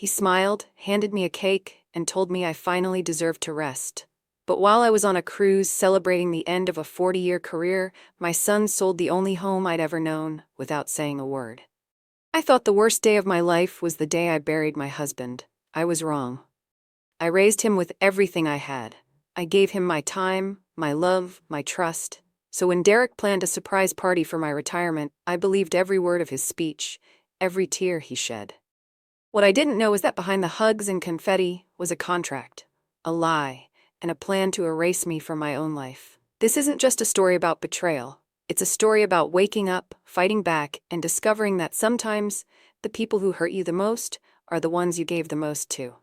He smiled, handed me a cake, and told me I finally deserved to rest. But while I was on a cruise celebrating the end of a 40-year career, my son sold the only home I'd ever known, without saying a word. I thought the worst day of my life was the day I buried my husband. I was wrong. I raised him with everything I had. I gave him my time, my love, my trust. So when Derek planned a surprise party for my retirement, I believed every word of his speech, every tear he shed. What I didn't know is that behind the hugs and confetti was a contract, a lie, and a plan to erase me from my own life. This isn't just a story about betrayal. It's a story about waking up, fighting back, and discovering that sometimes the people who hurt you the most are the ones you gave the most to.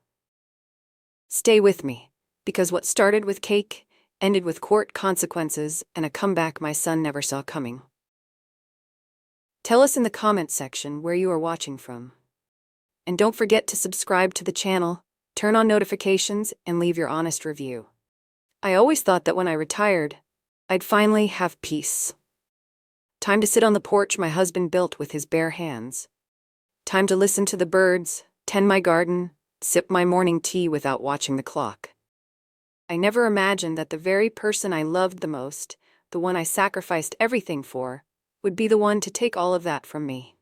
Stay with me, because what started with cake ended with court consequences and a comeback my son never saw coming. Tell us in the comments section where you are watching from. And don't forget to subscribe to the channel, turn on notifications, and leave your honest review. I always thought that when I retired, I'd finally have peace. Time to sit on the porch my husband built with his bare hands. Time to listen to the birds, tend my garden, sip my morning tea without watching the clock. I never imagined that the very person I loved the most, the one I sacrificed everything for, would be the one to take all of that from me.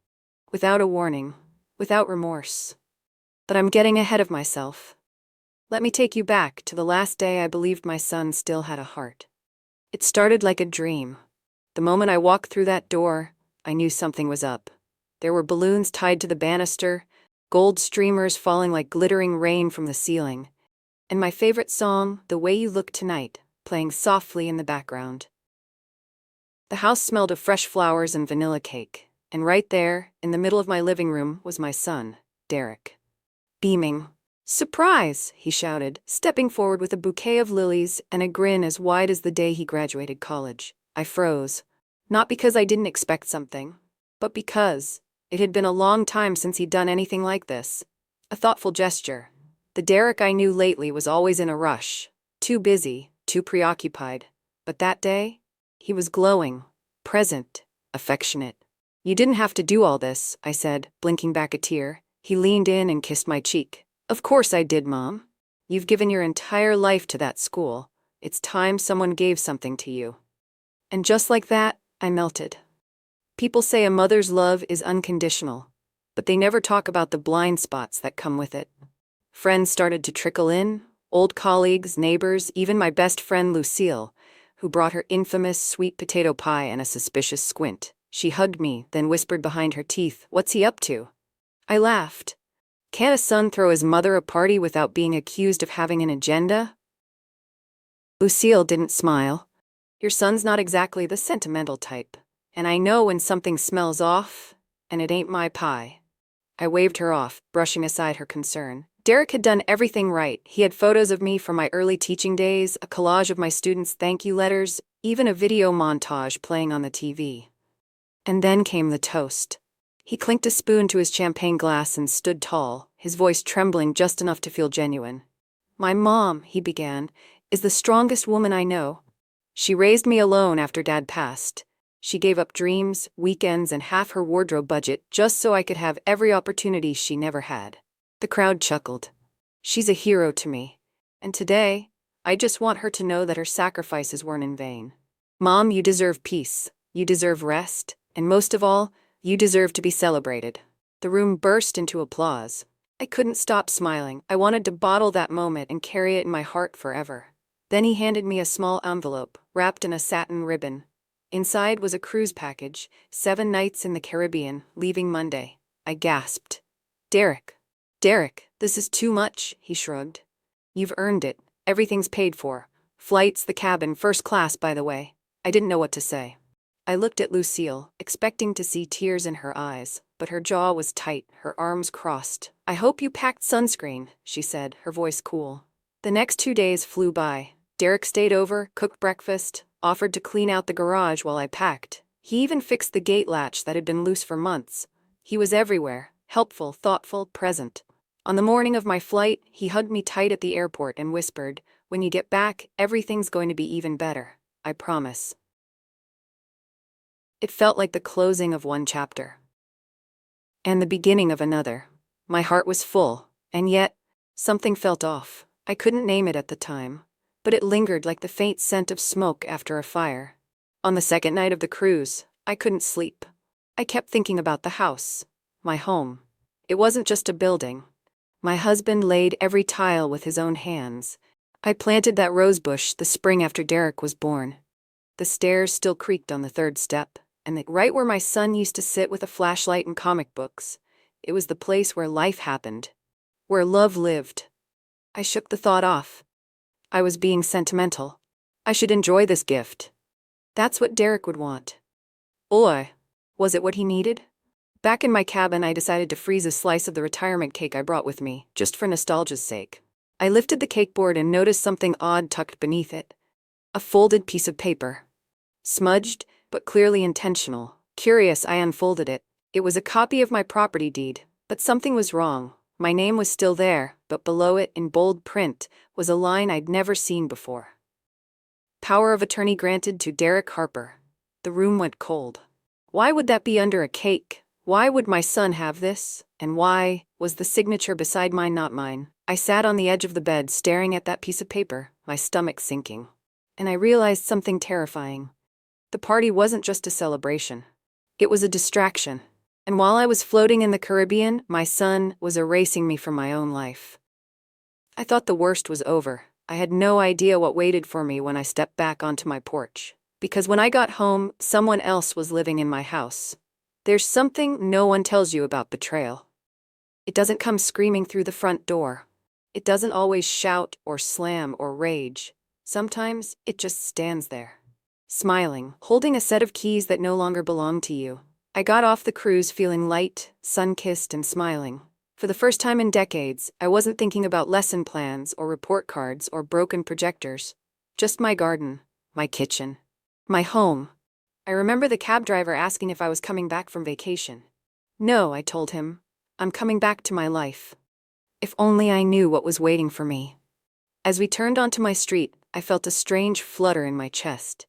Without a warning, without remorse. But I'm getting ahead of myself. Let me take you back to the last day I believed my son still had a heart. It started like a dream. The moment I walked through that door, I knew something was up. There were balloons tied to the banister, gold streamers falling like glittering rain from the ceiling, and my favorite song, The Way You Look Tonight, playing softly in the background. The house smelled of fresh flowers and vanilla cake, and right there, in the middle of my living room, was my son, Derek. Beaming. "Surprise!" he shouted, stepping forward with a bouquet of lilies and a grin as wide as the day he graduated college. I froze. Not because I didn't expect something, but because it had been a long time since he'd done anything like this. A thoughtful gesture. The Derek I knew lately was always in a rush, too busy, too preoccupied. But that day, he was glowing, present, affectionate. "You didn't have to do all this," I said, blinking back a tear. He leaned in and kissed my cheek. "Of course I did, Mom. You've given your entire life to that school. It's time someone gave something to you." And just like that, I melted. People say a mother's love is unconditional, but they never talk about the blind spots that come with it. Friends started to trickle in, old colleagues, neighbors, even my best friend Lucille, who brought her infamous sweet potato pie and a suspicious squint. She hugged me, then whispered behind her teeth, "What's he up to?" I laughed. Can't a son throw his mother a party without being accused of having an agenda? Lucille didn't smile. "Your son's not exactly the sentimental type, and I know when something smells off, and it ain't my pie." I waved her off, brushing aside her concern. Derek had done everything right. He had photos of me from my early teaching days, a collage of my students' thank you letters, even a video montage playing on the TV. And then came the toast. He clinked a spoon to his champagne glass and stood tall, his voice trembling just enough to feel genuine. "My mom," he began, "is the strongest woman I know. She raised me alone after Dad passed. She gave up dreams, weekends, and half her wardrobe budget just so I could have every opportunity she never had." The crowd chuckled. "She's a hero to me. And today, I just want her to know that her sacrifices weren't in vain. Mom, you deserve peace. You deserve rest. And most of all, you deserve to be celebrated." The room burst into applause. I couldn't stop smiling. I wanted to bottle that moment and carry it in my heart forever. Then he handed me a small envelope, wrapped in a satin ribbon. Inside was a cruise package, 7 nights in the Caribbean, leaving Monday. I gasped. Derek, this is too much," he shrugged. "You've earned it. Everything's paid for. Flights, the cabin, first class, by the way." I didn't know what to say. I looked at Lucille, expecting to see tears in her eyes, but her jaw was tight, her arms crossed. "I hope you packed sunscreen," she said, her voice cool. The next 2 days flew by. Derek stayed over, cooked breakfast, offered to clean out the garage while I packed. He even fixed the gate latch that had been loose for months. He was everywhere, helpful, thoughtful, present. On the morning of my flight, he hugged me tight at the airport and whispered, "When you get back, everything's going to be even better. I promise." It felt like the closing of one chapter and the beginning of another. My heart was full, And yet, something felt off. I couldn't name it at the time, but it lingered like the faint scent of smoke after a fire. On the second night of the cruise, I couldn't sleep. I kept thinking about the house, my home. It wasn't just a building. My husband laid every tile with his own hands. I planted that rose bush the spring after Derek was born. The stairs still creaked on the third step, and right where my son used to sit with a flashlight and comic books, it was the place where life happened, where love lived. I shook the thought off. I was being sentimental. I should enjoy this gift. That's what Derek would want. Oi, was it what he needed? Back in my cabin, I decided to freeze a slice of the retirement cake I brought with me, just for nostalgia's sake. I lifted the cake board and noticed something odd tucked beneath it. A folded piece of paper. Smudged, but clearly intentional. Curious, I unfolded it. It was a copy of my property deed, but something was wrong. My name was still there, but below it, in bold print, was a line I'd never seen before. Power of attorney granted to Derek Harper. The room went cold. Why would that be under a cake? Why would my son have this? And why was the signature beside mine not mine? I sat on the edge of the bed staring at that piece of paper, my stomach sinking. And I realized something terrifying. The party wasn't just a celebration. It was a distraction. And while I was floating in the Caribbean, my son was erasing me from my own life. I thought the worst was over. I had no idea what waited for me when I stepped back onto my porch. Because when I got home, someone else was living in my house. There's something no one tells you about betrayal. It doesn't come screaming through the front door. It doesn't always shout or slam or rage. Sometimes it just stands there, smiling, holding a set of keys that no longer belong to you. I got off the cruise feeling light, sun-kissed, and smiling. For the first time in decades, I wasn't thinking about lesson plans or report cards or broken projectors. Just my garden, my kitchen, my home. I remember the cab driver asking if I was coming back from vacation. No, I told him. I'm coming back to my life. If only I knew what was waiting for me. As we turned onto my street, I felt a strange flutter in my chest.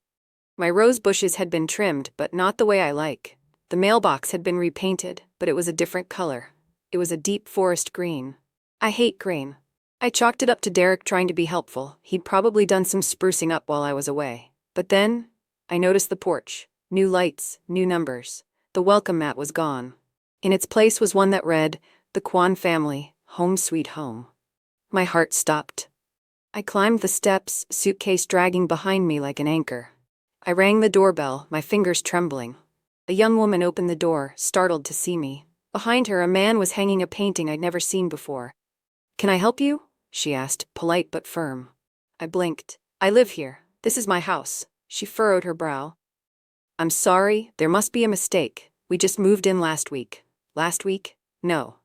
My rose bushes had been trimmed, but not the way I like. The mailbox had been repainted, but it was a different color. It was a deep forest green. I hate green. I chalked it up to Derek trying to be helpful. He'd probably done some sprucing up while I was away. But then, I noticed the porch. New lights, new numbers. The welcome mat was gone. In its place was one that read, "The Kwan family, home sweet home." My heart stopped. I climbed the steps, suitcase dragging behind me like an anchor. I rang the doorbell, my fingers trembling. A young woman opened the door, startled to see me. Behind her, a man was hanging a painting I'd never seen before. "Can I help you?" she asked, polite but firm. I blinked. "I live here. This is my house." She furrowed her brow. "I'm sorry, there must be a mistake. We just moved in last week." Last week? No.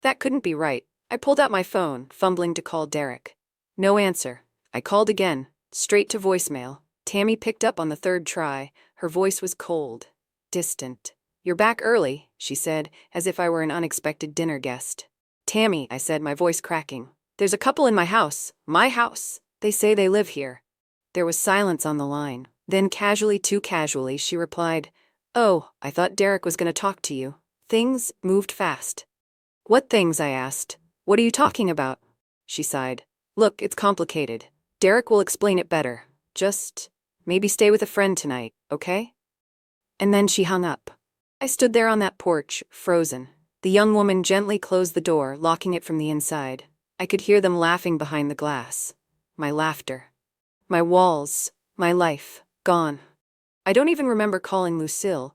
That couldn't be right. I pulled out my phone, fumbling to call Derek. No answer. I called again, straight to voicemail. Tammy picked up on the third try. Her voice was cold, distant. "You're back early," she said, as if I were an unexpected dinner guest. "Tammy," I said, my voice cracking. "There's a couple in my house. My house. They say they live here." There was silence on the line. Then casually, too casually, she replied, "Oh, I thought Derek was going to talk to you." Things moved fast. "What things?" I asked. "What are you talking about?" She sighed. "Look, it's complicated. Derek will explain it better. Just maybe stay with a friend tonight, okay?" And then she hung up. I stood there on that porch, frozen. The young woman gently closed the door, locking it from the inside. I could hear them laughing behind the glass. My laughter. My walls. My life. Gone. I don't even remember calling Lucille,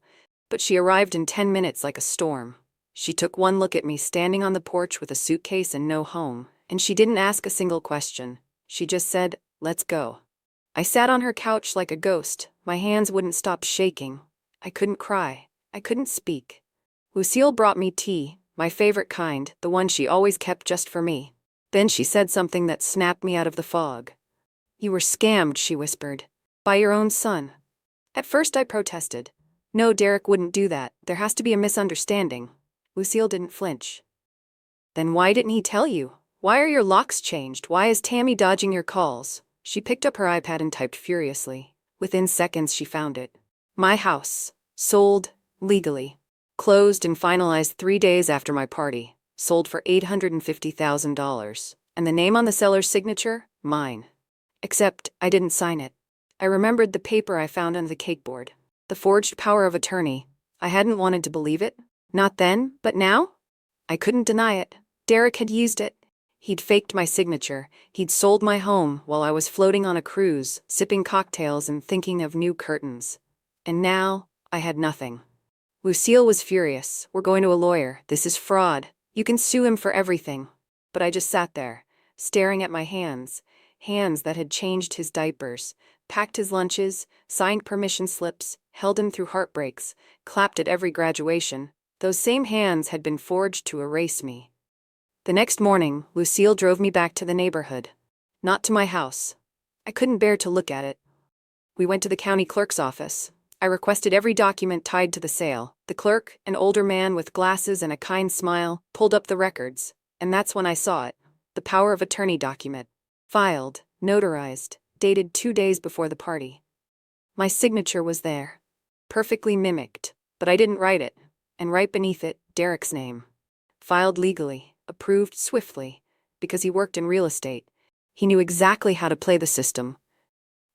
but she arrived in 10 minutes like a storm. She took one look at me standing on the porch with a suitcase and no home, and she didn't ask a single question. She just said, "Let's go." I sat on her couch like a ghost. My hands wouldn't stop shaking. I couldn't cry. I couldn't speak. Lucille brought me tea, my favorite kind, the one she always kept just for me. Then she said something that snapped me out of the fog. "You were scammed," she whispered. "By your own son." At first I protested. "No, Derek wouldn't do that. There has to be a misunderstanding." Lucille didn't flinch. "Then why didn't he tell you? Why are your locks changed? Why is Tammy dodging your calls?" She picked up her iPad and typed furiously. Within seconds she found it. "My house. Sold. Legally. Closed and finalized 3 days after my party. sold for $850,000. And the name on the seller's signature? Mine. Except I didn't sign it. I remembered the paper I found on the cakeboard. The forged power of attorney. I hadn't wanted to believe it. Not then, but now? I couldn't deny it. Derek had used it. He'd faked my signature. He'd sold my home while I was floating on a cruise, sipping cocktails and thinking of new curtains. And now, I had nothing. Lucille was furious. We're going to a lawyer. This is fraud. You can sue him for everything. But I just sat there, staring at my hands that had changed his diapers, packed his lunches, signed permission slips, held him through heartbreaks, clapped at every graduation. Those same hands had been forged to erase me. The next morning, Lucille drove me back to the neighborhood. Not to my house. I couldn't bear to look at it. We went to the county clerk's office. I requested every document tied to the sale. The clerk, an older man with glasses and a kind smile, pulled up the records. And that's when I saw it. The power of attorney document. Filed, notarized, dated 2 days before the party. My signature was there. Perfectly mimicked, but I didn't write it. And right beneath it, Derek's name. Filed legally, approved swiftly, because he worked in real estate. He knew exactly how to play the system.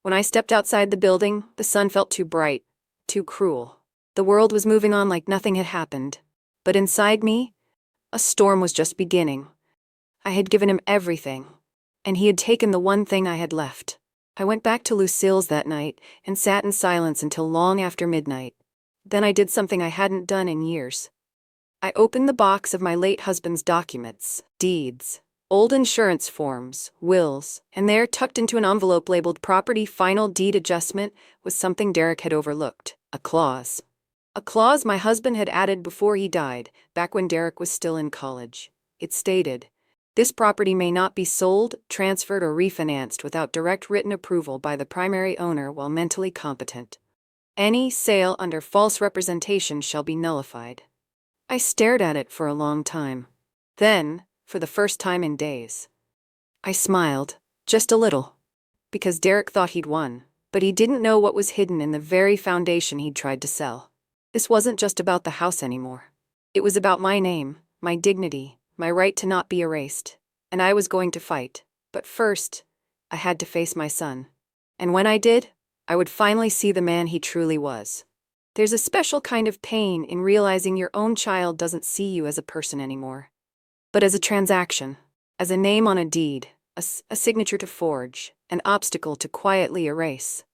When I stepped outside the building, the sun felt too bright, too cruel. The world was moving on like nothing had happened. But inside me, a storm was just beginning. I had given him everything, and he had taken the one thing I had left. I went back to Lucille's that night and sat in silence until long after midnight. Then I did something I hadn't done in years. I opened the box of my late husband's documents, deeds, old insurance forms, wills, and there, tucked into an envelope labeled Property Final Deed Adjustment, was something Derek had overlooked, a clause. A clause my husband had added before he died, back when Derek was still in college. It stated, "This property may not be sold, transferred, or refinanced without direct written approval by the primary owner while mentally competent. Any sale under false representation shall be nullified." I stared at it for a long time. Then, for the first time in days, I smiled, just a little, because Derek thought he'd won, but he didn't know what was hidden in the very foundation he'd tried to sell. This wasn't just about the house anymore. It was about my name, my dignity, my right to not be erased, and I was going to fight. But first, I had to face my son. And when I did, I would finally see the man he truly was. There's a special kind of pain in realizing your own child doesn't see you as a person anymore, but as a transaction, as a name on a deed, a signature to forge, an obstacle to quietly erase.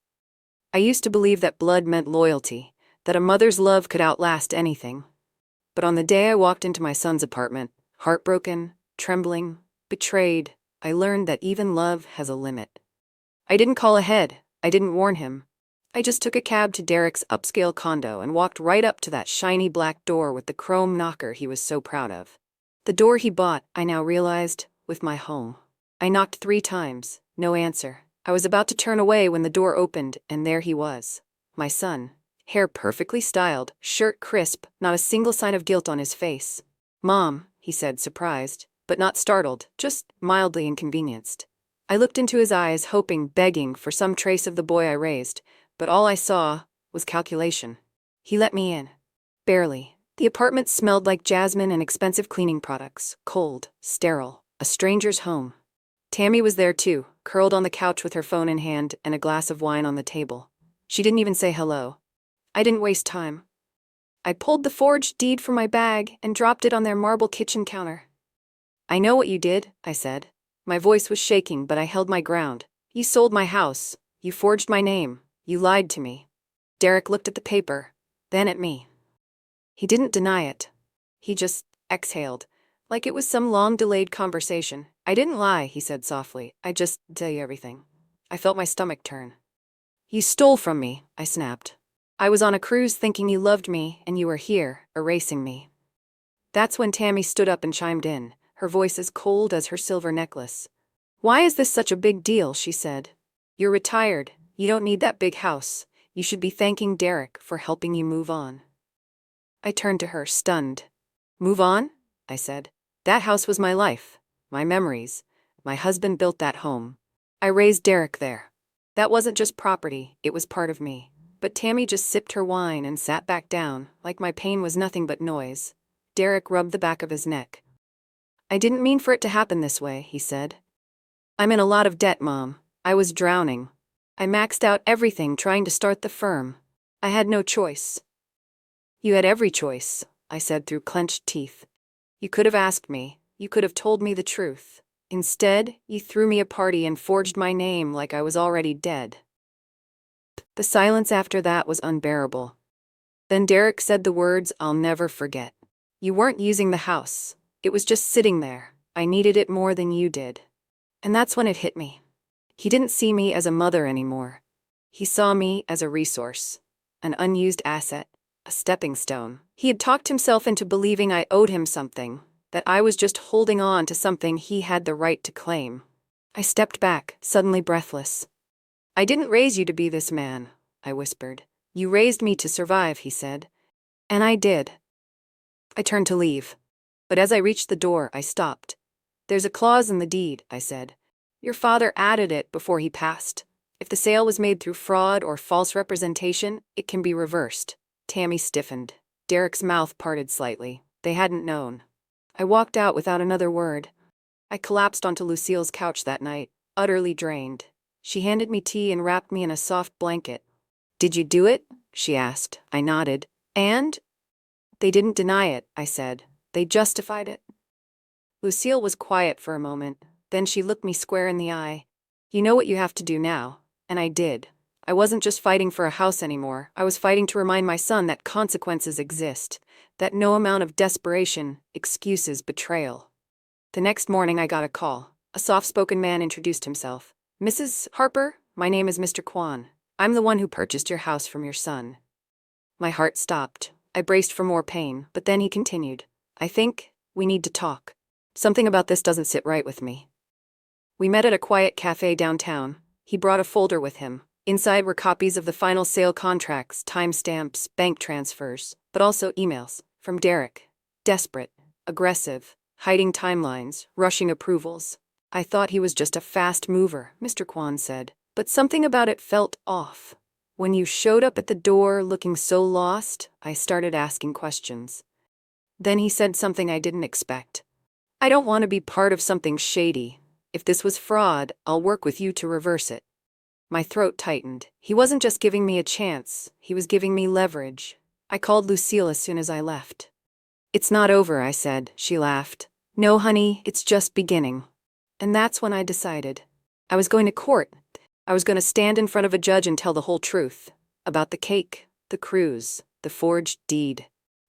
I used to believe that blood meant loyalty, that a mother's love could outlast anything. But on the day I walked into my son's apartment, heartbroken, trembling, betrayed, I learned that even love has a limit. I didn't call ahead. I didn't warn him. I just took a cab to Derek's upscale condo and walked right up to that shiny black door with the chrome knocker he was so proud of. The door he bought, I now realized, with my home. I knocked 3 times, no answer. I was about to turn away when the door opened, and there he was. My son. Hair perfectly styled, shirt crisp, not a single sign of guilt on his face. "Mom," he said, surprised, but not startled, just mildly inconvenienced. I looked into his eyes, hoping, begging for some trace of the boy I raised, but all I saw was calculation. He let me in. Barely. The apartment smelled like jasmine and expensive cleaning products, cold, sterile, a stranger's home. Tammy was there too, curled on the couch with her phone in hand and a glass of wine on the table. She didn't even say hello. I didn't waste time. I pulled the forged deed from my bag and dropped it on their marble kitchen counter. "I know what you did," I said. My voice was shaking, but I held my ground. "You sold my house. You forged my name. You lied to me." Derek looked at the paper, then at me. He didn't deny it. He just exhaled, like it was some long-delayed conversation. "I didn't lie," he said softly. "I just tell you everything." I felt my stomach turn. "You stole from me," I snapped. "I was on a cruise thinking you loved me, and you were here, erasing me." That's when Tammy stood up and chimed in, her voice as cold as her silver necklace. "Why is this such a big deal?" she said. "You're retired. You don't need that big house. You should be thanking Derek for helping you move on." I turned to her, stunned. "Move on?" I said. "That house was my life, my memories. My husband built that home. I raised Derek there. That wasn't just property, it was part of me." But Tammy just sipped her wine and sat back down, like my pain was nothing but noise. Derek rubbed the back of his neck. I didn't mean for it to happen this way, he said. I'm in a lot of debt, Mom. I was drowning. I maxed out everything trying to start the firm. I had no choice. You had every choice, I said through clenched teeth. You could have asked me. You could have told me the truth. Instead, you threw me a party and forged my name like I was already dead. The silence after that was unbearable. Then Derek said the words I'll never forget. You weren't using the house. It was just sitting there. I needed it more than you did. And that's when it hit me. He didn't see me as a mother anymore. He saw me as a resource, an unused asset, a stepping stone. He had talked himself into believing I owed him something, that I was just holding on to something he had the right to claim. I stepped back, suddenly breathless. I didn't raise you to be this man, I whispered. You raised me to survive, he said. And I did. I turned to leave. But as I reached the door, I stopped. There's a clause in the deed, I said. Your father added it before he passed. If the sale was made through fraud or false representation, it can be reversed. Tammy stiffened. Derek's mouth parted slightly. They hadn't known. I walked out without another word. I collapsed onto Lucille's couch that night, utterly drained. She handed me tea and wrapped me in a soft blanket. Did you do it? She asked. I nodded. And? They didn't deny it, I said. They justified it. Lucille was quiet for a moment. Then she looked me square in the eye. You know what you have to do now. And I did. I wasn't just fighting for a house anymore. I was fighting to remind my son that consequences exist, that no amount of desperation excuses betrayal. The next morning I got a call. A soft-spoken man introduced himself. Mrs. Harper, my name is Mr. Kwan. I'm the one who purchased your house from your son. My heart stopped. I braced for more pain, but then he continued. I think we need to talk. Something about this doesn't sit right with me. We met at a quiet cafe downtown. He brought a folder with him. Inside were copies of the final sale contracts, timestamps, bank transfers, but also emails from Derek. Desperate, aggressive, hiding timelines, rushing approvals. I thought he was just a fast mover, Mr. Kwan said, but something about it felt off. When you showed up at the door looking so lost, I started asking questions. Then he said something I didn't expect. I don't want to be part of something shady. If this was fraud, I'll work with you to reverse it. My throat tightened. He wasn't just giving me a chance, he was giving me leverage. I called Lucille as soon as I left. It's not over, I said. She laughed. No, honey, it's just beginning. And that's when I decided. I was going to court. I was going to stand in front of a judge and tell the whole truth. About the cake, the cruise, the forged deed.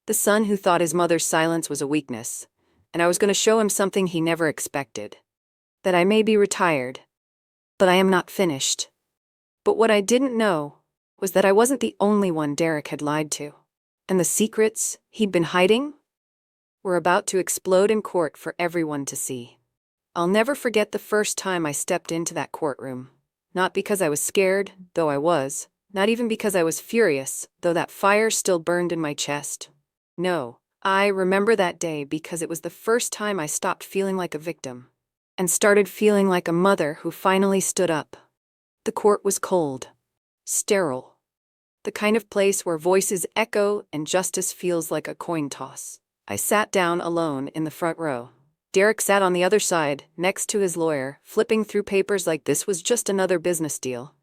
The son who thought his mother's silence was a weakness. And I was going to show him something he never expected. That I may be retired. But I am not finished. But what I didn't know was that I wasn't the only one Derek had lied to. And the secrets he'd been hiding were about to explode in court for everyone to see. I'll never forget the first time I stepped into that courtroom. Not because I was scared, though I was. Not even because I was furious, though that fire still burned in my chest. No, I remember that day because it was the first time I stopped feeling like a victim and started feeling like a mother who finally stood up. The court was cold, sterile, the kind of place where voices echo and justice feels like a coin toss. I sat down alone in the front row. Derek sat on the other side, next to his lawyer, flipping through papers like this was just another business deal.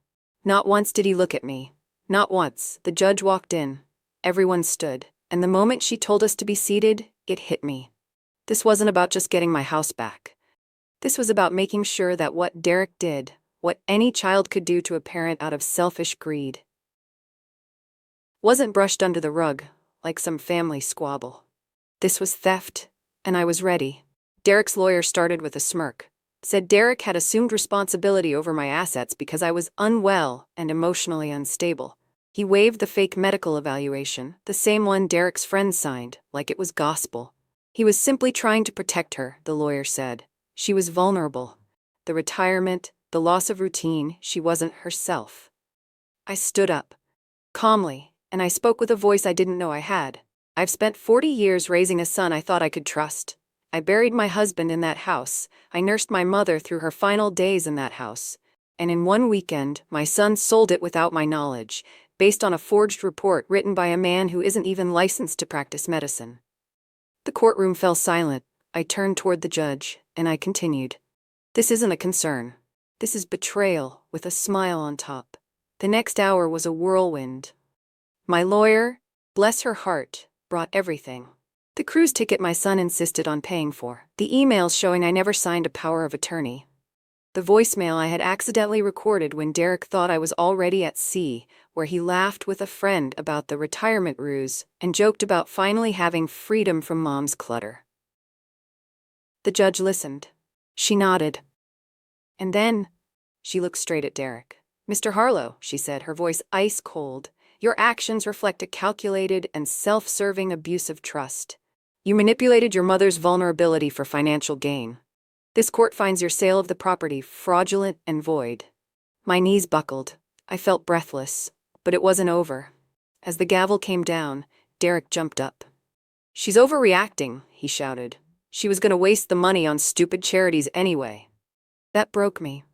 Not once did he look at me. Not once. The judge walked in. Everyone stood. And the moment she told us to be seated, it hit me. This wasn't about just getting my house back. This was about making sure that what Derek did, what any child could do to a parent out of selfish greed, wasn't brushed under the rug like some family squabble. This was theft, and I was ready. Derek's lawyer started with a smirk. Said Derek had assumed responsibility over my assets because I was unwell and emotionally unstable. He waived the fake medical evaluation, the same one Derek's friend signed, like it was gospel. He was simply trying to protect her, the lawyer said. She was vulnerable. The retirement, the loss of routine, she wasn't herself. I stood up, calmly, and I spoke with a voice I didn't know I had. I've spent 40 years raising a son I thought I could trust. I buried my husband in that house. I nursed my mother through her final days in that house. And in one weekend, my son sold it without my knowledge, based on a forged report written by a man who isn't even licensed to practice medicine. The courtroom fell silent. I turned toward the judge, and I continued. This isn't a concern. This is betrayal, with a smile on top. The next hour was a whirlwind. My lawyer, bless her heart, brought everything. The cruise ticket my son insisted on paying for. The emails showing I never signed a power of attorney. The voicemail I had accidentally recorded when Derek thought I was already at sea, where he laughed with a friend about the retirement ruse and joked about finally having freedom from mom's clutter. The judge listened. She nodded. And then, she looked straight at Derek. Mr. Harlow, she said, her voice ice cold, your actions reflect a calculated and self-serving abuse of trust. You manipulated your mother's vulnerability for financial gain. This court finds your sale of the property fraudulent and void. My knees buckled. I felt breathless, but it wasn't over. As the gavel came down, Derek jumped up. She's overreacting, he shouted. She was going to waste the money on stupid charities anyway. That broke me.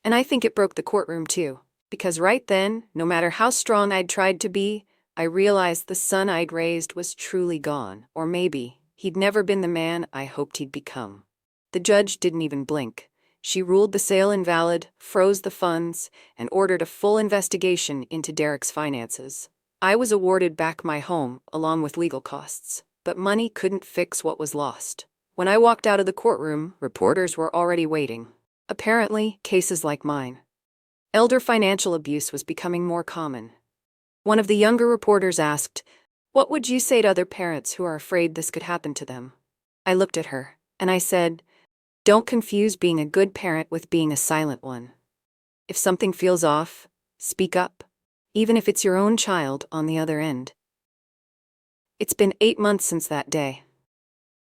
And I think it broke the courtroom too, because right then, no matter how strong I'd tried to be, I realized the son I'd raised was truly gone, or maybe he'd never been the man I hoped he'd become. The judge didn't even blink. She ruled the sale invalid, froze the funds, and ordered a full investigation into Derek's finances. I was awarded back my home, along with legal costs, but money couldn't fix what was lost. When I walked out of the courtroom, reporters were already waiting. Apparently, cases like mine. Elder financial abuse was becoming more common. One of the younger reporters asked, "What would you say to other parents who are afraid this could happen to them?" I looked at her, and I said, don't confuse being a good parent with being a silent one. If something feels off, speak up, even if it's your own child on the other end. It's been 8 months since that day.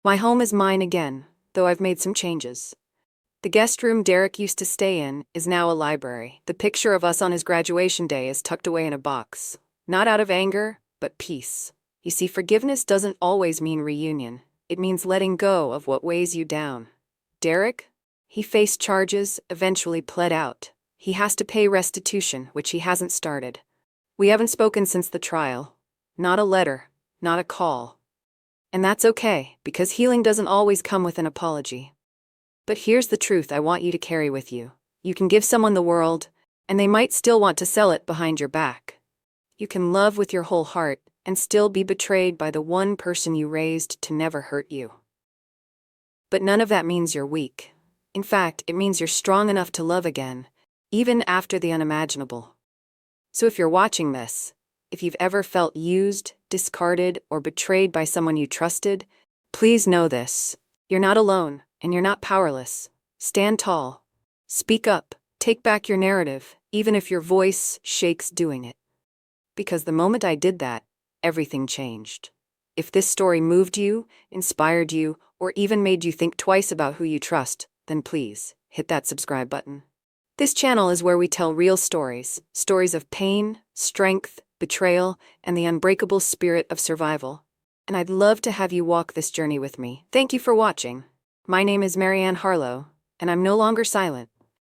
My home is mine again, though I've made some changes. The guest room Derek used to stay in is now a library. The picture of us on his graduation day is tucked away in a box. Not out of anger, but peace. You see, forgiveness doesn't always mean reunion. It means letting go of what weighs you down. Derek? He faced charges, eventually pled out. He has to pay restitution, which he hasn't started. We haven't spoken since the trial. Not a letter, not a call. And that's okay, because healing doesn't always come with an apology. But here's the truth I want you to carry with you. You can give someone the world, and they might still want to sell it behind your back. You can love with your whole heart, and still be betrayed by the one person you raised to never hurt you. But none of that means you're weak. In fact, it means you're strong enough to love again, even after the unimaginable. So if you're watching this, if you've ever felt used, discarded, or betrayed by someone you trusted, please know this. You're not alone, and you're not powerless. Stand tall. Speak up. Take back your narrative, even if your voice shakes doing it. Because the moment I did that, everything changed. If this story moved you, inspired you, or even made you think twice about who you trust, then please, hit that subscribe button. This channel is where we tell real stories, stories of pain, strength, betrayal, and the unbreakable spirit of survival. And I'd love to have you walk this journey with me. Thank you for watching. My name is Marianne Harlow, and I'm no longer silent.